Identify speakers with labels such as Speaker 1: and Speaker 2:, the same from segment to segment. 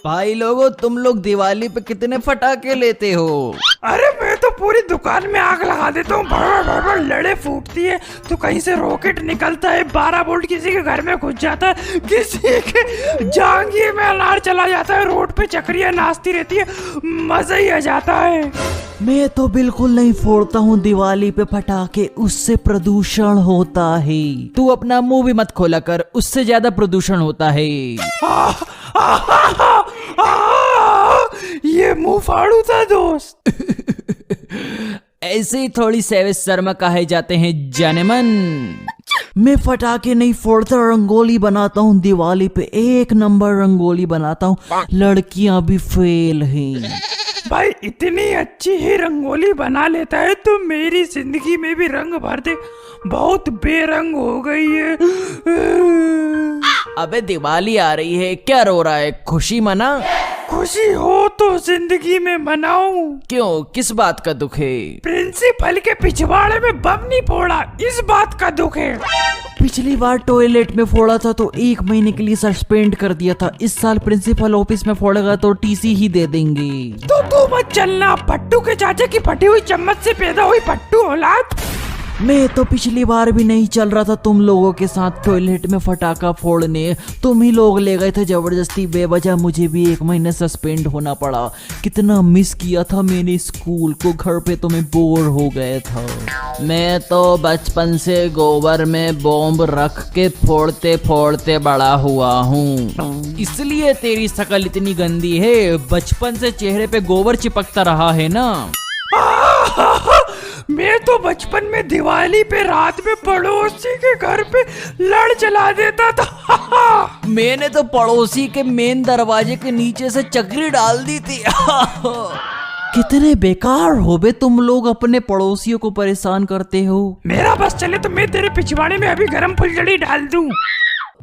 Speaker 1: भाई लोगों, तुम लोग दिवाली पे कितने फटाके लेते हो?
Speaker 2: अरे मैं तो पूरी दुकान में आग लगा देता हूँ। भड़ भड़ भड़ लड़े फूटती है तो कहीं से रॉकेट निकलता है, 12 वोल्ट किसी के घर में घुस जाता है, किसी के जांघी में अनार चला जाता है, रोड पे चक्रियाँ नाचती रहती है, मजा ही आ जाता है।
Speaker 1: मैं तो बिल्कुल नहीं फोड़ता हूँ दिवाली पे पटाखे, उससे प्रदूषण होता है। तू अपना मुंह भी मत खोला कर, उससे ज्यादा प्रदूषण होता है।
Speaker 2: ये मुंह फाड़ू था दोस्त।
Speaker 1: ऐसे ही थोड़ी सेविस शर्मा कहे जाते हैं जनमन। मैं फटाके नहीं फोड़ता, रंगोली बनाता हूँ दिवाली पे, 1 नंबर रंगोली बनाता हूँ। लड़कियां भी फेल हैं।
Speaker 2: भाई इतनी अच्छी ही रंगोली बना लेता है तो मेरी जिंदगी में भी रंग भर दे, बहुत बेरंग हो गई है।
Speaker 1: अबे दिवाली आ रही है, क्या रो रहा है? खुशी मना।
Speaker 2: खुशी हो तो जिंदगी में मनाऊं।
Speaker 1: क्यों, किस बात का दुख है?
Speaker 2: प्रिंसिपल के पिछवाड़े में बम नहीं फोड़ा, इस बात का दुख है।
Speaker 1: पिछली बार टॉयलेट में फोड़ा था तो 1 महीने के लिए सस्पेंड कर दिया था। इस साल प्रिंसिपल ऑफिस में फोड़ेगा तो टीसी ही दे देंगे।
Speaker 2: तो तू मत चलना, पट्टू के चाचा की फटी हुई चम्मच से पैदा हुई पट्टू औलाद।
Speaker 1: मैं तो पिछली बार भी नहीं चल रहा था तुम लोगों के साथ टॉयलेट में फटाका फोड़ने, तुम ही लोग ले गए थे जबरदस्ती, बेवजह मुझे भी 1 महीने सस्पेंड होना पड़ा। कितना मिस किया था मैंने स्कूल को, घर पे तो मैं बोर हो गया था। मैं तो बचपन से गोबर में बॉम्ब रख के फोड़ते फोड़ते बड़ा हुआ हूँ, इसलिए तेरी शक्ल इतनी गंदी है। बचपन से चेहरे पे गोबर चिपकता रहा है ना।
Speaker 2: मैं तो बचपन में दिवाली पे रात में पड़ोसी के घर पे लड़ चला देता था।
Speaker 1: मैंने तो पड़ोसी के मेन दरवाजे के नीचे से चक्री डाल दी थी। कितने बेकार हो बे तुम लोग, अपने पड़ोसियों को परेशान करते हो।
Speaker 2: मेरा बस चले तो मैं तेरे पिछवाड़े में अभी गरम फुलझड़ी डाल दूं।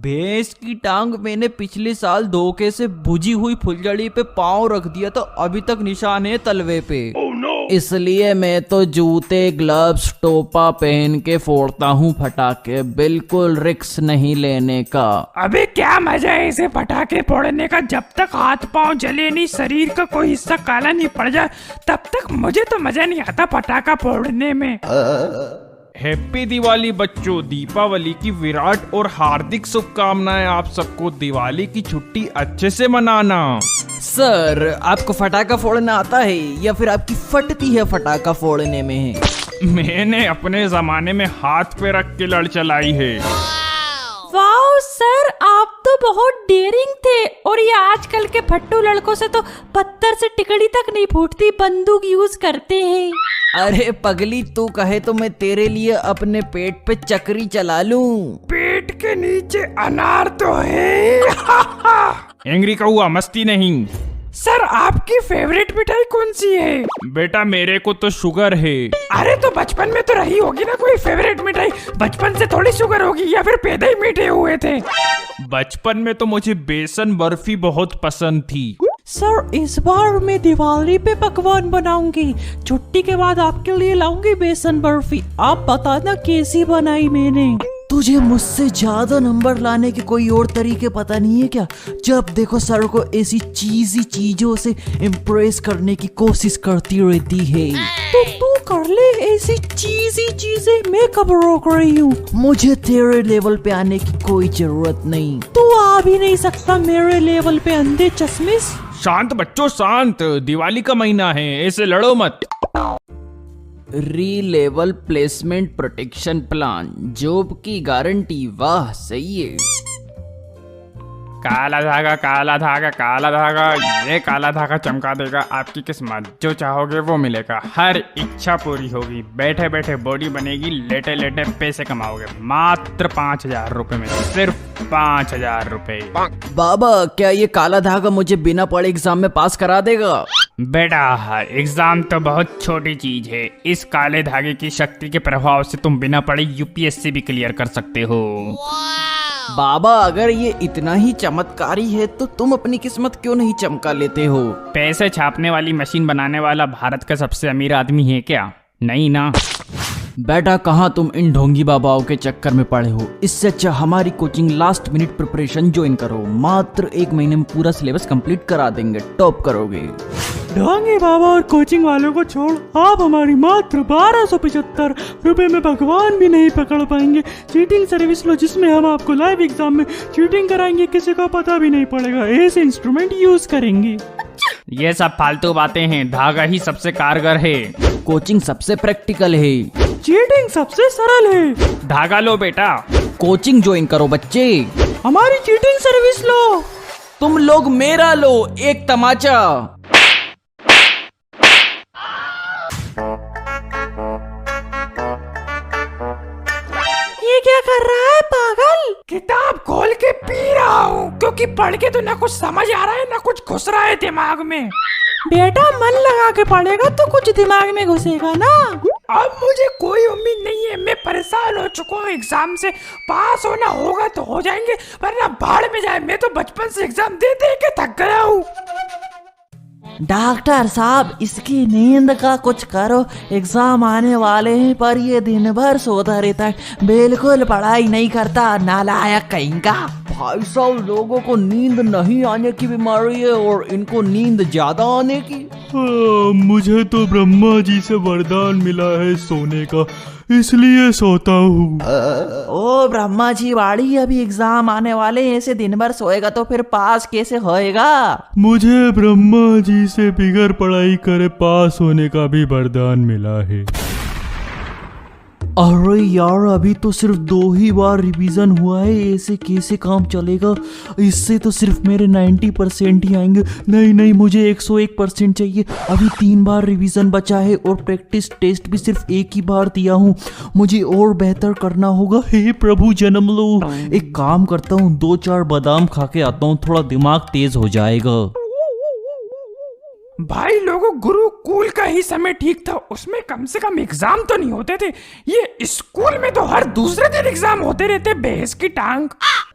Speaker 1: भैंस की टांग मैंने पिछले साल धोखे से भुजी हुई फुलझड़ी पे पाँव रख दिया था, अभी तक निशान है तलवे पे। इसलिए मैं तो जूते, ग्लव्स, टोपा पहन के फोड़ता हूँ फटाके, बिल्कुल रिक्स नहीं लेने का।
Speaker 2: अबे क्या मजा है इसे पटाखे फोड़ने का, जब तक हाथ पाँव जले नहीं, शरीर का कोई हिस्सा काला नहीं पड़ जाए, तब तक मुझे तो मजा नहीं आता पटाखा फोड़ने में।
Speaker 3: हैप्पी दिवाली बच्चों, दीपावली की विराट और हार्दिक शुभकामनाएं आप सबको। दिवाली की छुट्टी अच्छे से मनाना।
Speaker 1: सर, आपको फटाका फोड़ना आता है या फिर आपकी फटती है फटाका फोड़ने में?
Speaker 3: मैंने अपने जमाने में हाथ पे रख के लड़ चलाई है।
Speaker 4: वाओ सर, आप तो बहुत डेयरिंग थे। और ये आजकल के फट्टू लड़कों से तो पत्थर से टिकड़ी तक नहीं फूटती, बंदूक यूज करते हैं।
Speaker 1: अरे पगली, तू कहे तो मैं तेरे लिए अपने पेट पे चक्री चला लूं।
Speaker 2: पेट के नीचे अनार तो है।
Speaker 3: एंग्री कौआ, मस्ती नहीं।
Speaker 2: सर, आपकी फेवरेट मिठाई कौन सी है?
Speaker 3: बेटा मेरे को तो शुगर है।
Speaker 2: अरे तो बचपन में तो रही होगी ना कोई फेवरेट मिठाई, बचपन से थोड़ी शुगर होगी, या फिर पैदा ही मीठे हुए थे।
Speaker 3: बचपन में तो मुझे बेसन बर्फी बहुत पसंद थी।
Speaker 4: सर, इस बार मैं दिवाली पे पकवान बनाऊंगी, छुट्टी के बाद आपके लिए लाऊंगी बेसन बर्फी। आप बताना कैसी बनाई मैंने।
Speaker 1: तुझे मुझसे ज्यादा नंबर लाने के कोई और तरीके पता नहीं है क्या? जब देखो सर को ऐसी चीजी चीजों से इम्प्रेस करने की कोशिश करती रहती है।
Speaker 4: तो तू कर ले ऐसी चीजी चीजें, मैं कब रोक रही हूँ?
Speaker 1: मुझे तेरे लेवल पे आने की कोई जरूरत नहीं।
Speaker 4: तू आ भी नहीं सकता मेरे लेवल पे, अंधे चश्मिश।
Speaker 3: शांत बच्चों शांत, दिवाली का महीना है, ऐसे लड़ो मत।
Speaker 1: री level placement protection plan, job की गारंटी। वाह, सही है।
Speaker 3: काला धागा काला धागा काला धागा, ये काला धागा चमका देगा आपकी किस्मत। जो चाहोगे वो मिलेगा, हर इच्छा पूरी होगी, बैठे बैठे बॉडी बनेगी, लेटे लेटे पैसे कमाओगे, मात्र 5,000 रुपए में, सिर्फ 5,000 रुपए।
Speaker 1: बाबा, क्या ये काला धागा मुझे बिना पढ़े एग्जाम में पास करा देगा?
Speaker 3: बेटा, एग्जाम तो बहुत छोटी चीज है, इस काले धागे की शक्ति के प्रभाव से तुम बिना पढ़े यूपीएससी भी क्लियर कर सकते हो।
Speaker 1: बाबा, अगर ये इतना ही चमत्कारी है तो तुम अपनी किस्मत क्यों नहीं चमका लेते हो?
Speaker 3: पैसे छापने वाली मशीन बनाने वाला भारत का सबसे अमीर आदमी है क्या? नहीं ना।
Speaker 1: बेटा कहाँ तुम इन ढोंगी बाबाओं के चक्कर में पड़े हो। इससे अच्छा हमारी coaching last minute preparation join करो। मात्र 1 महीने में पूरा सिलेबस कंप्लीट करा देंगे, टॉप करोगे।
Speaker 2: ढोंगी बाबा और कोचिंग वालों को छोड़ आप हमारी मात्र 1275 रुपए में भगवान भी नहीं पकड़ पाएंगे। चीटिंग सर्विस लो जिसमें हम आपको लाइव एग्जाम में चीटिंग कराएंगे, किसी को पता भी नहीं पड़ेगा। ऐसे इंस्ट्रूमेंट यूज करेंगे।
Speaker 3: ये सब फालतू बातें हैं, धागा ही सबसे कारगर है।
Speaker 1: कोचिंग सबसे प्रैक्टिकल है।
Speaker 2: चीटिंग सबसे सरल है।
Speaker 3: धागा लो बेटा।
Speaker 1: कोचिंग ज्वाइन करो बच्चे।
Speaker 2: हमारी चीटिंग सर्विस लो।
Speaker 1: तुम लोग मेरा लो, एक तमाचा।
Speaker 4: ये क्या कर रहा है पागल?
Speaker 2: किताब खोल के पी रहा हूँ क्योंकि पढ़ के तो ना कुछ समझ आ रहा है ना कुछ घुस रहा है दिमाग में।
Speaker 4: बेटा मन लगा के पढ़ेगा तो कुछ दिमाग में घुसेगा ना।
Speaker 2: अब मुझे कोई उम्मीद नहीं है, मैं परेशान हो चुका हूँ एग्जाम से। पास होना होगा तो हो जाएंगे वरना भाड़ में जाए। मैं तो बचपन से एग्जाम दे दे के थक गया हूँ।
Speaker 1: डॉक्टर साहब इसकी नींद का कुछ करो, एग्जाम आने वाले हैं पर ये दिन भर सोता रहता है, बिल्कुल पढ़ाई नहीं करता, नालायक कहीं का। भाई साहब लोगों को नींद नहीं आने की बीमारी है और इनको नींद ज्यादा आने की।
Speaker 2: मुझे तो ब्रह्मा जी से वरदान मिला है सोने का, इसलिए सोता हूँ।
Speaker 1: ओ ब्रह्मा जी वाड़ी, अभी एग्जाम आने वाले हैं, ऐसे दिन भर सोएगा तो फिर पास कैसे होएगा?
Speaker 2: मुझे ब्रह्मा जी से बिगर पढ़ाई करे पास होने का भी वरदान मिला है।
Speaker 1: अरे यार अभी तो सिर्फ 2 ही बार रिवीजन हुआ है, ऐसे कैसे काम चलेगा? इससे तो सिर्फ मेरे 90% ही आएंगे। नहीं मुझे 101% चाहिए। अभी 3 बार रिवीजन बचा है और प्रैक्टिस टेस्ट भी सिर्फ 1 ही बार दिया हूँ। मुझे और बेहतर करना होगा। हे प्रभु जन्म लो। एक काम करता हूँ, 2-4 बादाम खा के आता हूँ, थोड़ा दिमाग तेज हो जाएगा।
Speaker 2: भाई लोगों, गुरुकुल का ही समय ठीक था, उसमें कम से कम एग्जाम तो नहीं होते थे। ये स्कूल में तो हर दूसरे दिन एग्जाम होते रहते, बहस की टांग।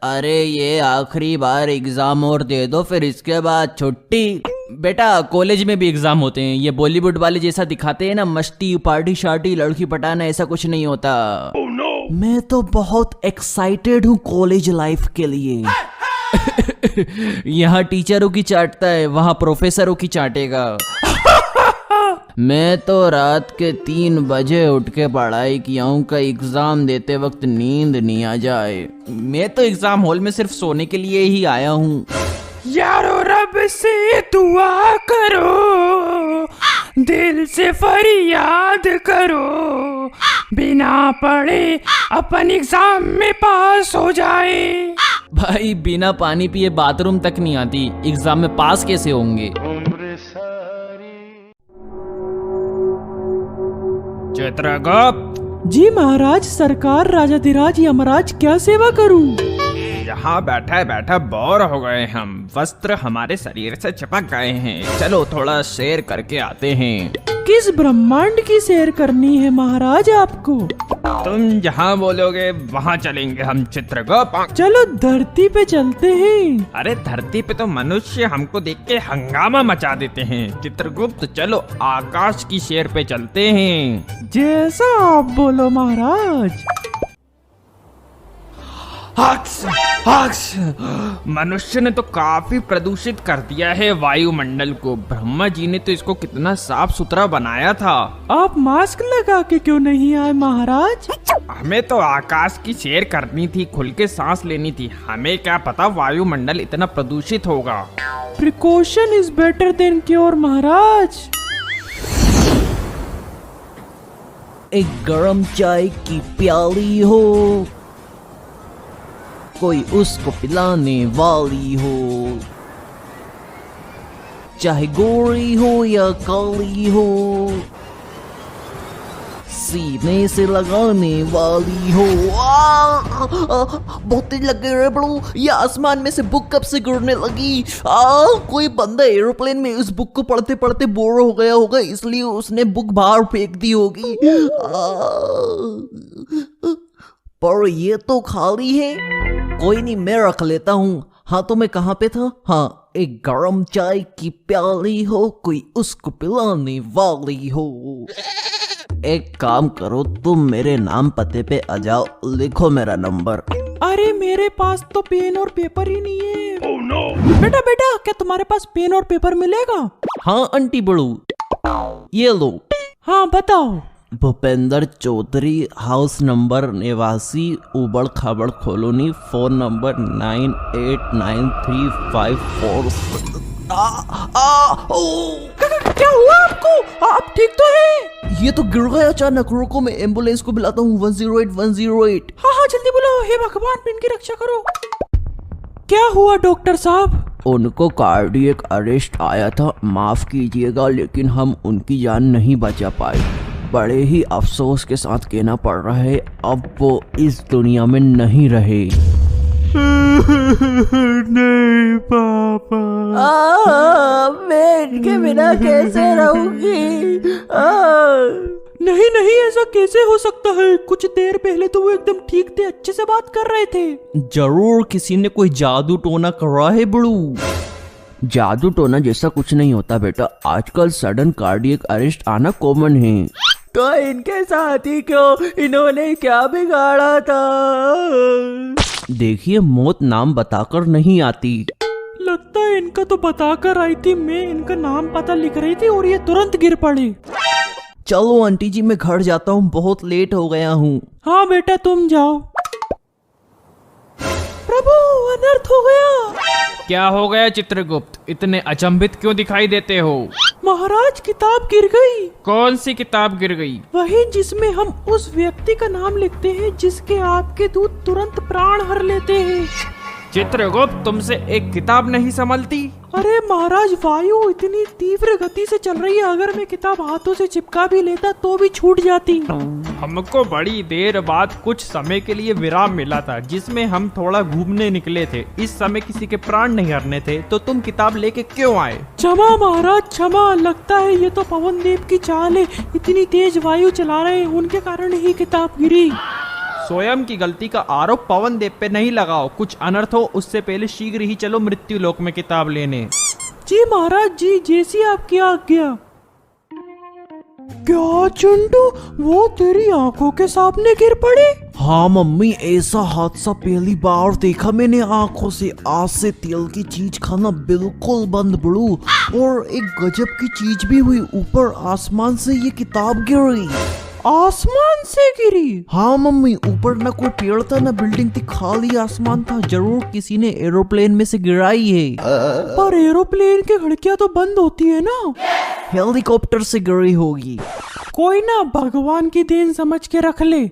Speaker 1: अरे ये आखिरी बार एग्जाम और दे दो, फिर इसके बाद छुट्टी। बेटा कॉलेज में भी एग्जाम होते हैं, ये बॉलीवुड वाले जैसा दिखाते हैं ना, मस्ती पार्टी शार्टी लड़की पटाना, ऐसा कुछ नहीं होता। मैं तो बहुत एक्साइटेड हूँ कॉलेज लाइफ के लिए। यहाँ टीचरों की चाटता है, वहाँ प्रोफेसरों की चाटेगा। मैं तो रात के 3 बजे उठ के पढ़ाई किया हूँ का एग्जाम देते वक्त नींद नहीं आ जाए। मैं तो एग्जाम हॉल में सिर्फ सोने के लिए ही आया हूँ।
Speaker 2: यारो रब से दुआ करो, दिल से फरियाद करो, बिना पढ़े अपन एग्जाम में पास हो जाए।
Speaker 1: भाई बिना पानी पिए बाथरूम तक नहीं आती, एग्जाम में पास कैसे होंगे?
Speaker 3: चित्रगुप्त
Speaker 2: जी महाराज, सरकार राजाधिराज यमराज, क्या सेवा करूं?
Speaker 3: यहाँ बैठा बैठा बोर हो गए हम, वस्त्र हमारे शरीर से चिपक गए हैं, चलो थोड़ा सैर करके आते हैं।
Speaker 2: किस ब्रह्मांड की सैर करनी है महाराज आपको?
Speaker 3: तुम जहाँ बोलोगे वहाँ चलेंगे हम चित्रगुप्त।
Speaker 2: चलो धरती पे चलते हैं।
Speaker 3: अरे धरती पे तो मनुष्य हमको देख के हंगामा मचा देते हैं। चित्रगुप्त चलो आकाश की सैर पे चलते हैं।
Speaker 2: जैसा आप बोलो महाराज।
Speaker 3: मनुष्य ने तो काफी प्रदूषित कर दिया है वायुमंडल को। ब्रह्मा जी ने तो इसको कितना साफ सुथरा बनाया था।
Speaker 2: आप मास्क लगा के क्यों नहीं आए महाराज?
Speaker 3: हमें तो आकाश की सैर करनी थी, खुल के सांस लेनी थी, हमें क्या पता वायुमंडल इतना प्रदूषित होगा।
Speaker 2: Precaution is better than cure महाराज।
Speaker 1: एक गरम चाय की प्याली हो, कोई उसको पिलाने वाली हो, चाहे गोरी हो या काली हो, सीने से लगाने वाली हो। बहुत तेज लग गए रे बड़ू, ये आसमान में से बुक कब से गिरने लगी? कोई बंदा एरोप्लेन में उस बुक को पढ़ते पढ़ते बोर हो गया होगा, इसलिए उसने बुक बाहर फेंक दी होगी। पर ये तो खाली है। कोई नहीं, मैं रख लेता हूँ। हाँ तो मैं कहाँ पे था? हाँ, एक गरम चाय की प्याली हो, कोई उसको पिलाने वाली हो। एक काम करो, तुम मेरे नाम पते पे आ जाओ, लिखो मेरा नंबर।
Speaker 2: अरे मेरे पास तो पेन और पेपर ही नहीं है। oh, no. बेटा बेटा, क्या तुम्हारे पास पेन और पेपर मिलेगा?
Speaker 1: हाँ आंटी बड़ू, ये लो।
Speaker 2: हाँ बताओ।
Speaker 1: भूपेंद्र चौधरी, हाउस नंबर निवासी, उबड़ खाबड़ कॉलोनी, फोन नंबर 989354।
Speaker 2: क्या हुआ आपको? आप ठीक तो हैं?
Speaker 1: ये तो गिर गया अचानक, रुको मैं एम्बुलेंस को बुलाता हूँ। 108
Speaker 2: हाँ हाँ जल्दी बुलाओ। हे भगवान, इनकी रक्षा करो। क्या हुआ डॉक्टर साहब?
Speaker 1: उनको कार्डियक अरेस्ट आया था, माफ कीजिएगा लेकिन हम उनकी जान नहीं बचा पाए। बड़े ही अफसोस के साथ कहना पड़ रहा है, अब वो इस दुनिया में नहीं रहे।
Speaker 3: नहीं पापा,
Speaker 1: मैं इनके बिना कैसे रहूंगी?
Speaker 2: नहीं नहीं, ऐसा कैसे हो सकता है? कुछ देर पहले तो वो एकदम ठीक थे, अच्छे से बात कर रहे थे।
Speaker 1: जरूर किसी ने कोई जादू टोना करा है बड़ू। जादू टोना जैसा कुछ नहीं होता बेटा, आजकल सडन कार्डियक अरेस्ट आना कॉमन है। तो इनके साथ ही क्यों? इन्होंने क्या बिगाड़ा था? देखिए, मौत नाम बताकर नहीं आती।
Speaker 2: लगता है इनका तो बताकर आई थी। मैं इनका नाम पता लिख रही थी और ये तुरंत गिर पड़े।
Speaker 1: चलो आंटी जी, मैं घर जाता हूँ, बहुत लेट हो गया हूँ।
Speaker 2: हाँ बेटा तुम जाओ। प्रभु, अनर्थ हो गया।
Speaker 3: क्या हो गया चित्रगुप्त? इतने अचंभित क्यों दिखाई देते हो?
Speaker 2: महाराज, किताब गिर गई।
Speaker 3: कौन सी किताब गिर गई?
Speaker 2: वही जिसमें हम उस व्यक्ति का नाम लिखते हैं जिसके आपके दूत तुरंत प्राण हर लेते हैं।
Speaker 3: चित्रगुप्त, तुमसे एक किताब नहीं संभलती?
Speaker 2: अरे महाराज, वायु इतनी तीव्र गति से चल रही है, अगर मैं किताब हाथों से चिपका भी लेता तो भी छूट जाती।
Speaker 3: हमको बड़ी देर बाद कुछ समय के लिए विराम मिला था, जिसमें हम थोड़ा घूमने निकले थे। इस समय किसी के प्राण नहीं हरने थे, तो तुम किताब लेके क्यों आए?
Speaker 2: क्षमा महाराज, क्षमा। लगता है ये तो पवन देव की चाल है, इतनी तेज वायु चला रहे हैं, उनके कारण ही किताब गिरी।
Speaker 3: स्वयं की गलती का आरोप पवन देव पे नहीं लगाओ। कुछ अनर्थ हो उससे पहले शीघ्र ही चलो मृत्यु लोक में किताब लेने।
Speaker 2: जी महाराज जी, जैसी आपकी आज्ञा। क्या चिंटू, वो तेरी आंखों के सामने गिर पड़े?
Speaker 1: हाँ मम्मी, ऐसा हादसा पहली बार देखा मैंने आंखों से। आज से तेल की चीज खाना बिल्कुल बंद बड़ू। और एक गजब की चीज भी हुई, ऊपर आसमान से ये किताब गिरी।
Speaker 2: आसमान से गिरी?
Speaker 1: हाँ मम्मी, ऊपर ना कोई पेड़ था ना बिल्डिंग थी, खाली आसमान था। जरूर किसी ने एरोप्लेन में से गिराई है।
Speaker 2: पर एरोप्लेन की खिड़कियां तो बंद होती है ना।
Speaker 1: हेलीकॉप्टर से गिरी होगी।
Speaker 2: कोई ना, भगवान की देन समझ के रख ले।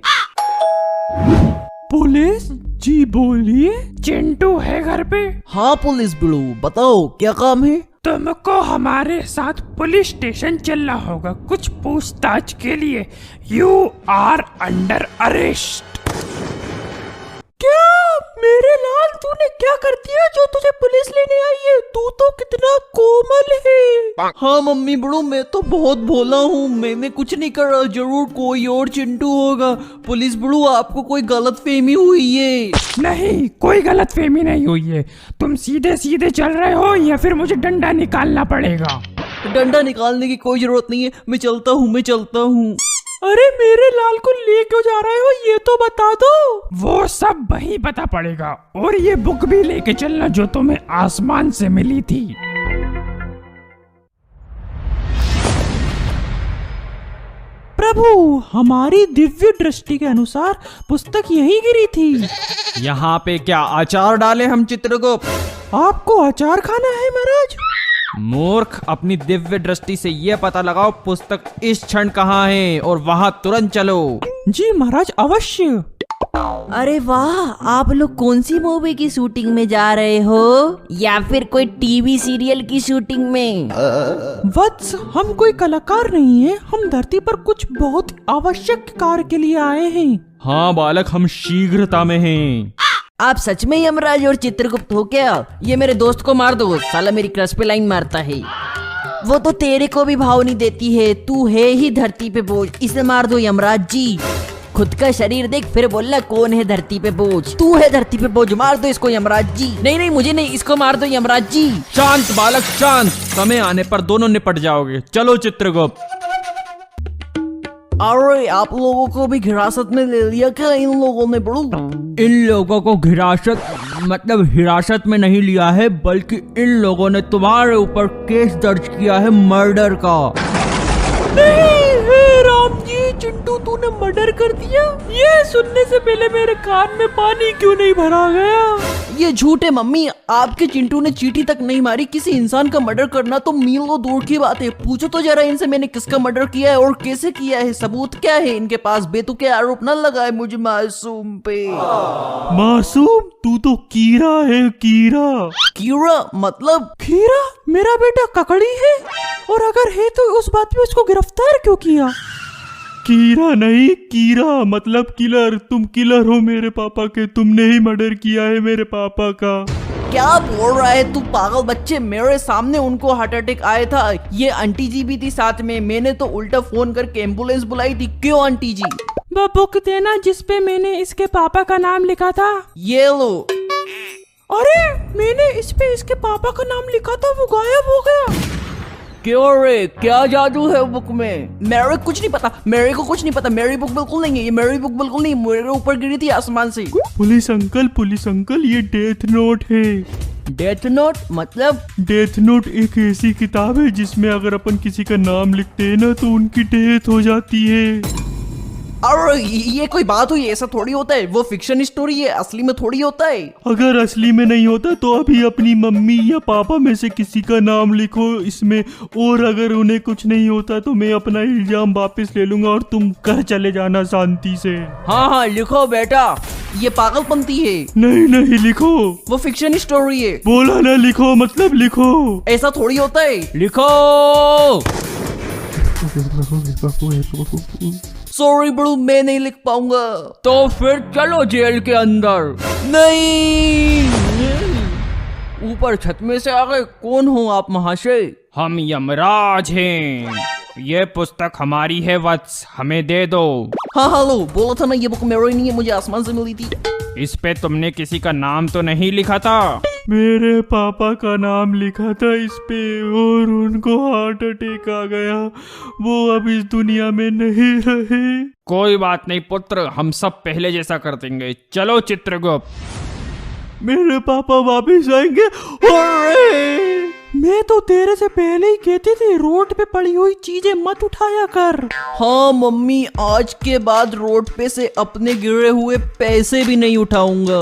Speaker 2: पुलिस जी बोलिए। चिंटू है घर पे?
Speaker 1: हाँ पुलिस बड़ू, बताओ क्या काम है?
Speaker 2: तुमको हमारे साथ पुलिस स्टेशन चलना होगा कुछ पूछताछ के लिए। You are under arrest. क्या मेरे लाल, तूने क्या कर दिया जो तुझे पुलिस लेने आई है? तू तो कितना कोमल है।
Speaker 1: हाँ मम्मी बड़ू, मैं तो बहुत भोला हूँ, मैंने कुछ नहीं करा। जरूर कोई और चिंटू होगा। पुलिस बड़ू, आपको कोई गलत फहमी हुई है?
Speaker 2: नहीं, कोई गलत फहमी नहीं हुई है। तुम सीधे सीधे चल रहे हो या फिर मुझे डंडा निकालना पड़ेगा?
Speaker 1: डंडा निकालने की कोई जरूरत नहीं है, मैं चलता हूँ।
Speaker 2: अरे मेरे लाल को ले क्यों जा रहे हो, ये तो बता दो। वो सब वही पता पड़ेगा। और ये बुक भी लेके चलना जो तुम्हें आसमान से मिली थी। प्रभु, हमारी दिव्य दृष्टि के अनुसार पुस्तक यहीं गिरी थी।
Speaker 3: यहाँ पे क्या अचार डाले हम चित्रगुप्त?
Speaker 2: आपको अचार खाना है महाराज?
Speaker 3: मूर्ख, अपनी दिव्य दृष्टि से ये पता लगाओ पुस्तक इस क्षण कहाँ है और वहाँ तुरंत चलो।
Speaker 2: जी महाराज, अवश्य।
Speaker 4: अरे वाह, आप लोग कौन सी मूवी की शूटिंग में जा रहे हो या फिर कोई टीवी सीरियल की शूटिंग में?
Speaker 2: वत्स, हम कोई कलाकार नहीं है, हम धरती पर कुछ बहुत आवश्यक कार्य के लिए आए हैं।
Speaker 3: हाँ बालक, हम शीघ्रता में हैं।
Speaker 4: आप सच में यमराज और चित्रगुप्त हो क्या? ये मेरे दोस्त को मार दो, साला मेरी क्रश पे लाइन मारता है। वो तो तेरे को भी भाव नहीं देती है, तू है ही धरती पे बोझ, इसे मार दो यमराज जी। खुद का शरीर देख फिर बोलना कौन है धरती पे बोझ। तू है धरती पे बोझ, मार दो इसको यमराज जी। नहीं नहीं, मुझे नहीं, इसको मार दो यमराज जी।
Speaker 3: शांत बालक शांत, समय आने पर दोनों निपट जाओगे। चलो चित्रगुप्त।
Speaker 4: अरे आप लोगों को भी हिरासत में ले लिया क्या इन लोगों ने बड़ू?
Speaker 1: इन लोगों को हिरासत में नहीं लिया है, बल्कि इन लोगों ने तुम्हारे ऊपर केस दर्ज किया है मर्डर का। नहीं, हे राम जी, चिंटू तूने मर्डर कर दिया? ये सुनने से पहले मेरे कान में पानी क्यों नहीं भरा गया?
Speaker 4: ये झूठ है मम्मी, आपके चिंटू ने चींटी तक नहीं मारी। किसी इंसान का मर्डर करना तो मीलों दूर की बात है। पूछो तो जरा इनसे मैंने किसका मर्डर किया है और कैसे किया है, सबूत क्या है इनके पास? बेतुके आरोप न लगाए मुझे मासूम पे।
Speaker 1: मासूम? तू तो कीड़ा है, कीड़ा।
Speaker 4: कीड़ा मतलब?
Speaker 1: खीरा मेरा बेटा ककड़ी है, और अगर है तो उस बात पे उसको गिरफ्तार क्यों किया? कीड़ा नहीं, कीड़ा मतलब किलर। तुम किलर हो मेरे पापा के, तुमने ही मर्डर किया है मेरे पापा का।
Speaker 4: क्या बोल रहा है तू पागल बच्चे? मेरे सामने उनको हार्ट अटैक आया था। ये आंटी जी भी थी साथ में। मैंने तो उल्टा फोन करके एम्बुलेंस बुलाई थी। क्यों आंटी जी?
Speaker 5: वो बुक देना जिसपे मैंने इसके पापा का नाम लिखा था।
Speaker 4: ये लो।
Speaker 5: अरे मैंने इस पे इसके पापा का नाम लिखा था, वो गायब हो गया।
Speaker 4: क्यों रे, क्या जादू है बुक में? मेरे कुछ नहीं पता, मेरे को कुछ नहीं पता। मेरी बुक बिल्कुल नहीं है, ये मेरी बुक बिल्कुल नहीं। मेरे ऊपर गिरी थी आसमान से।
Speaker 1: पुलिस अंकल, ये डेथ नोट है।
Speaker 4: डेथ नोट मतलब?
Speaker 1: डेथ नोट एक ऐसी किताब है जिसमें अगर अपन किसी का नाम लिखते हैं ना तो उनकी डेथ हो जाती है।
Speaker 4: अरे ये कोई बात हुई? ऐसा थोड़ी होता है, वो फिक्शन स्टोरी है, असली में थोड़ी होता है।
Speaker 1: अगर असली में नहीं होता तो अभी अपनी मम्मी या पापा में से किसी का नाम लिखो इसमें, और अगर उन्हें कुछ नहीं होता तो मैं अपना इल्जाम वापस ले लूंगा और तुम घर चले जाना शांति से।
Speaker 4: हाँ हाँ लिखो बेटा, ये पागलपंती है।
Speaker 1: नहीं लिखो,
Speaker 4: वो फिक्शन स्टोरी है।
Speaker 1: बोला ना लिखो मतलब लिखो।
Speaker 4: ऐसा थोड़ी होता है।
Speaker 1: लिखो।
Speaker 4: सॉरी ब्रो, मैं नहीं लिख पाऊंगा।
Speaker 1: तो फिर चलो जेल के अंदर।
Speaker 4: नहीं। ऊपर छत में से आ गए। कौन हो आप महाशय?
Speaker 3: हम यमराज हैं। ये पुस्तक हमारी है वत्स, हमें दे दो।
Speaker 4: हाँ हेलो, बोला था ना ये बुक मेरी नहीं है, मुझे आसमान से मिली थी।
Speaker 3: इस पे तुमने किसी का नाम तो नहीं लिखा था?
Speaker 1: मेरे पापा का नाम लिखा था इस पे, और उनको हार्ट अटैक आ गया। वो अब इस दुनिया में नहीं रहे।
Speaker 3: कोई बात नहीं पुत्र, हम सब पहले जैसा कर देंगे। चलो चित्रगुप्त।
Speaker 1: मेरे पापा वापस आएंगे। अरे मैं तो तेरे से पहले ही कहती थी रोड पे पड़ी हुई चीजें मत उठाया कर।
Speaker 4: हाँ मम्मी, आज के बाद रोड पे से अपने गिरे हुए पैसे भी नहीं उठाऊंगा।